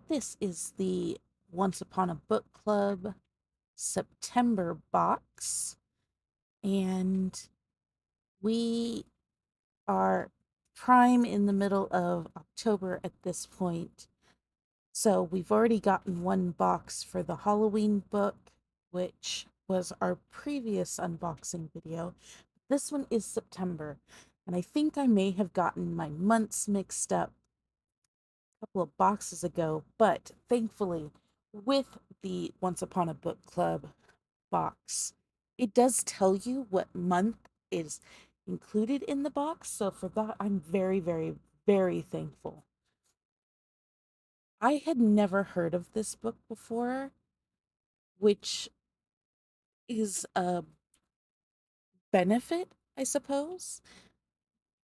This is the Once Upon a Book Club September box, and we are prime in the middle of October at this point. So we've already gotten one box for the Halloween book, which was our previous unboxing video. This one is September, and I think I may have gotten my months mixed up couple of boxes ago, but thankfully, with the Once Upon a Book Club box, it does tell you what month is included in the box. So for that, I'm very, very, very thankful. I had never heard of this book before, which is a benefit, I suppose,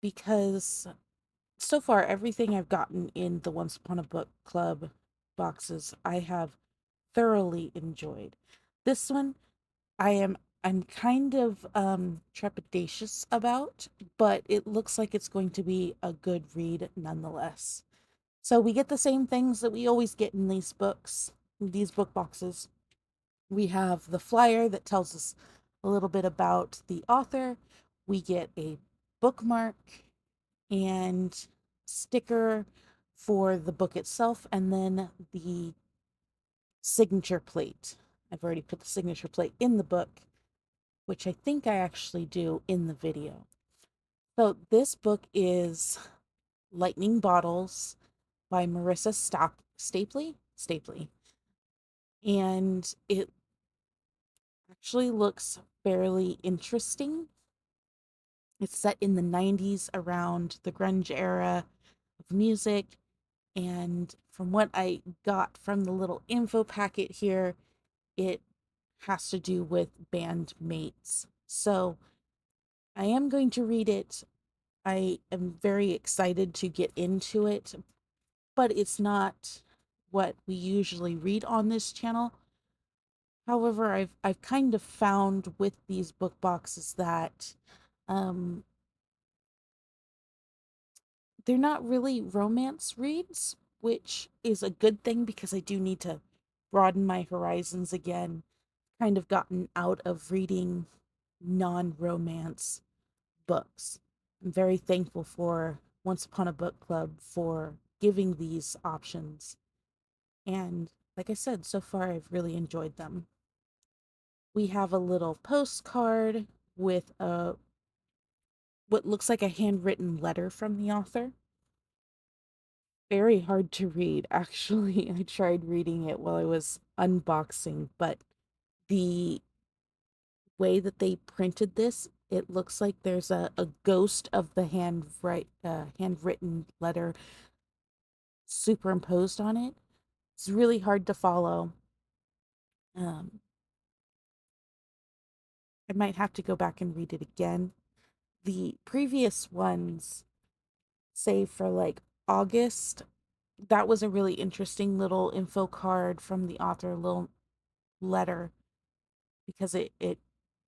because so far everything I've gotten in the Once Upon a Book Club boxes, I have thoroughly enjoyed. This one I'm kind of trepidatious about, but it looks like it's going to be a good read nonetheless. So we get the same things that we always get in these book boxes. We have the flyer that tells us a little bit about the author. We get a bookmark and sticker for the book itself, and then the signature plate. I've already put the signature plate in the book, which I think I actually do in the video. So this book is Lightning Bottles by Marissa Stapley. And it actually looks fairly interesting. It's set in the 90s around the grunge era of music. And from what I got from the little info packet here, it has to do with bandmates. So I am going to read it. I am very excited to get into it, but it's not what we usually read on this channel. However, I've kind of found with these book boxes that um they're not really romance reads, which is a good thing because I do need to broaden my horizons again. Kind of gotten out of reading non-romance books. I'm very thankful for Once Upon a Book Club for giving these options. And like I said, so far I've really enjoyed them. We have a little postcard with a what looks like a handwritten letter from the author. Very hard to read, actually. I tried reading it while I was unboxing, but the way that they printed this, it looks like there's a ghost of the handwritten letter superimposed on it. It's really hard to follow. Um, I might have to go back and read it again. The previous ones, say for like August, that was a really interesting little info card from the author, a little letter, because it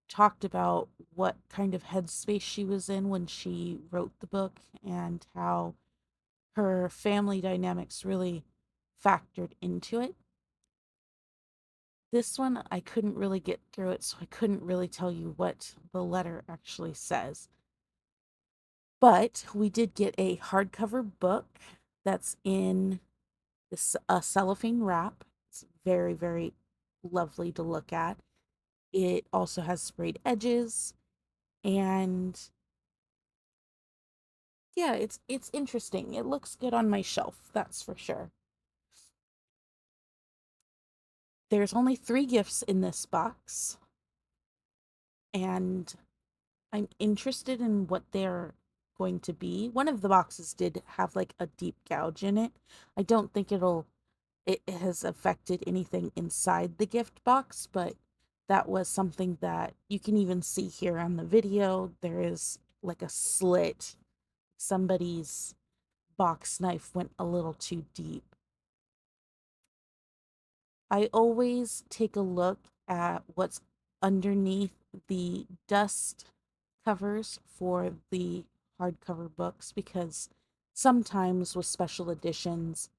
talked about what kind of headspace she was in when she wrote the book and how her family dynamics really factored into it. This one, I couldn't really get through it, so I couldn't really tell you what the letter actually says. But we did get a hardcover book that's in this cellophane wrap. It's very, very lovely to look at. It also has sprayed edges, and yeah, it's interesting. It looks good on my shelf, that's for sure. There's only 3 gifts in this box, and I'm interested in what they're going to be. One of the boxes did have like a deep gouge in it. I don't think it has affected anything inside the gift box, but that was something that you can even see here on the video. There is like a slit. Somebody's box knife went a little too deep. I always take a look at what's underneath the dust covers for the hardcover books because sometimes with special editions,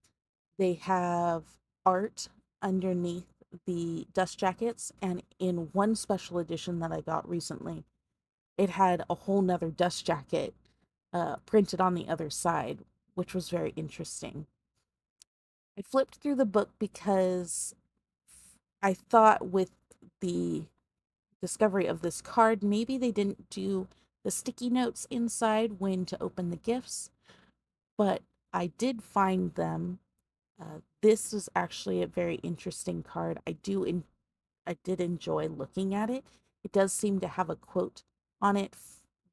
They have art underneath the dust jackets, and in one special edition that I got recently, it had a whole nother dust jacket printed on the other side, which was very interesting. I flipped through the book because I thought with the discovery of this card, maybe they didn't do the sticky notes inside when to open the gifts, but I did find them. This was actually a very interesting card. I did enjoy looking at it. It does seem to have a quote on it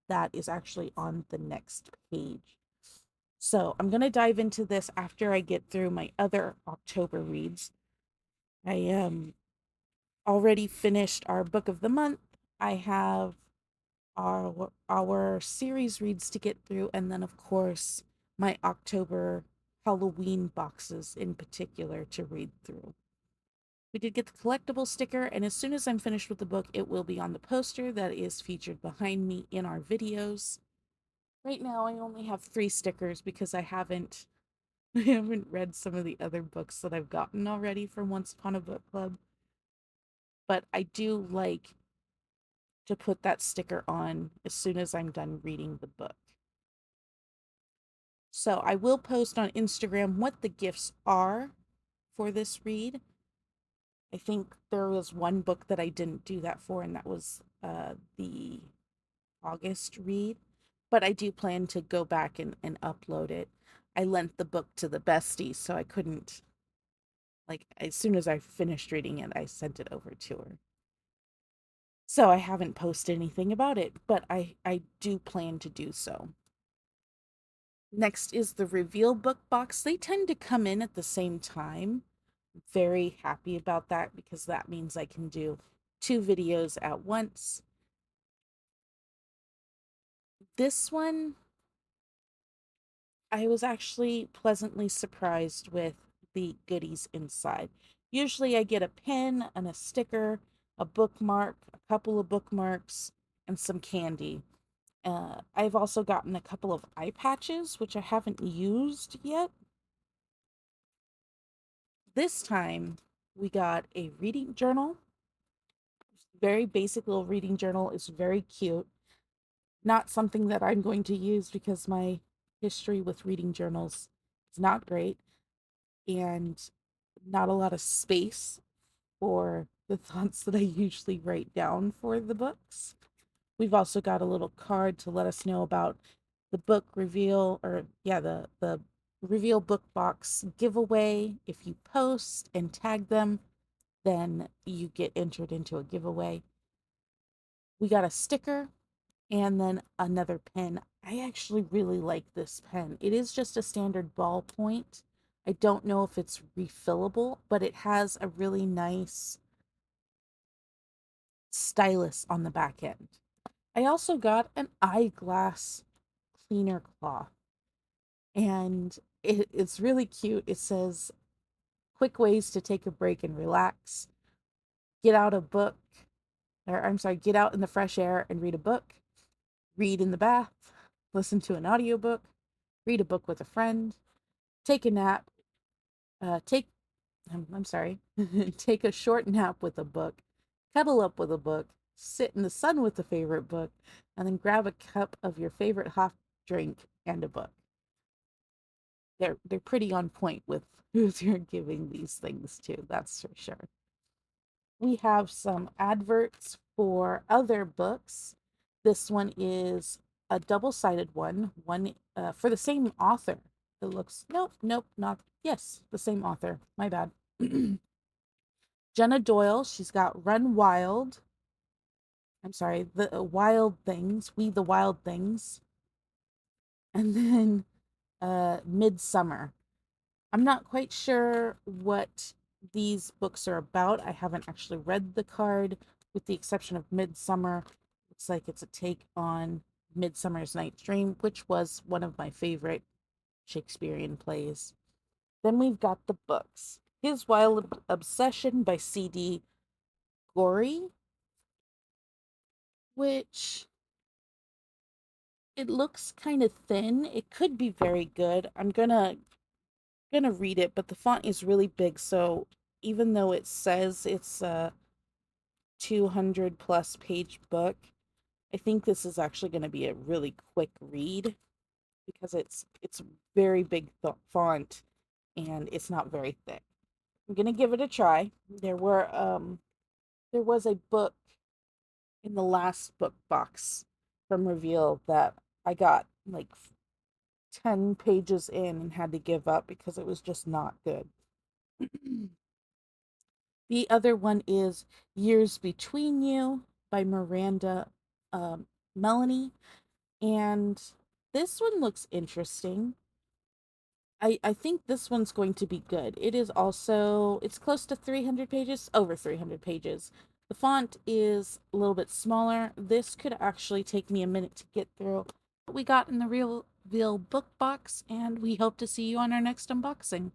that is actually on the next page. So I'm going to dive into this after I get through my other October reads. I already finished our book of the month. I have our series reads to get through, and then of course my October Halloween boxes in particular to read through. We did get the collectible sticker, and as soon as I'm finished with the book, it will be on the poster that is featured behind me in our videos. Right now, I only have 3 stickers because I haven't I haven't read some of the other books that I've gotten already from Once Upon a Book Club, but I do like to put that sticker on as soon as I'm done reading the book. So I will post on Instagram what the gifts are for this read. I think there was one book that I didn't do that for, and that was the August read. But I do plan to go back and upload it. I lent the book to the bestie, so I couldn't, like, as soon as I finished reading it, I sent it over to her. So I haven't posted anything about it, but I do plan to do so. Next is the reveal book box. They tend to come in at the same time. Very happy about that because that means I can do 2 videos at once. This one, I was actually pleasantly surprised with the goodies inside. Usually I get a pin and a sticker, a bookmark, a couple of bookmarks, and some candy. I've also gotten a couple of eye patches, which I haven't used yet. This time we got a reading journal. Very basic little reading journal. It's very cute. Not something that I'm going to use because my history with reading journals is not great and not a lot of space for the thoughts that I usually write down for the books. We've also got a little card to let us know about the book reveal, or yeah, the reveal book box giveaway. If you post and tag them, then you get entered into a giveaway. We got a sticker and then another pen. I actually really like this pen. It is just a standard ballpoint. I don't know if it's refillable, but it has a really nice stylus on the back end. I also got an eyeglass cleaner cloth, and it's really cute. It says, quick ways to take a break and relax. Get out a book, or I'm sorry, get out in the fresh air and read a book. Read in the bath, listen to an audiobook, read a book with a friend, take a nap, take I'm sorry, take a short nap with a book, cuddle up with a book, sit in the sun with a favorite book, and then grab a cup of your favorite hot drink and a book. They're pretty on point with who you're giving these things to, that's for sure. We have some adverts for other books. This one is a double-sided one for the same author. It looks, nope, not, yes, the same author. My bad. Jenna Doyle, she's got Run Wild. I'm sorry, the Wild Things, We the Wild Things. And then Midsummer. I'm not quite sure what these books are about. I haven't actually read the card, with the exception of Midsummer. Looks like it's a take on Midsummer's Night's Dream, which was one of my favorite Shakespearean plays. Then we've got the books. His Wild Obsession by C.D. Gorey, which it looks kind of thin. It could be very good. I'm gonna gonna read it, but the font is really big, so even though it says it's a 200 plus page book, I think this is actually going to be a really quick read because it's very big font and it's not very thick. I'm gonna give it a try. There was a book in the last book box from Reveal that I got like 10 pages in and had to give up because it was just not good. The other one is Years Between You by Miranda Melanie. And this one looks interesting. I think this one's going to be good. It is also, it's close to 300 pages, over 300 pages. The font is a little bit smaller. This could actually take me a minute to get through what we got in the Real book box, and we hope to see you on our next unboxing.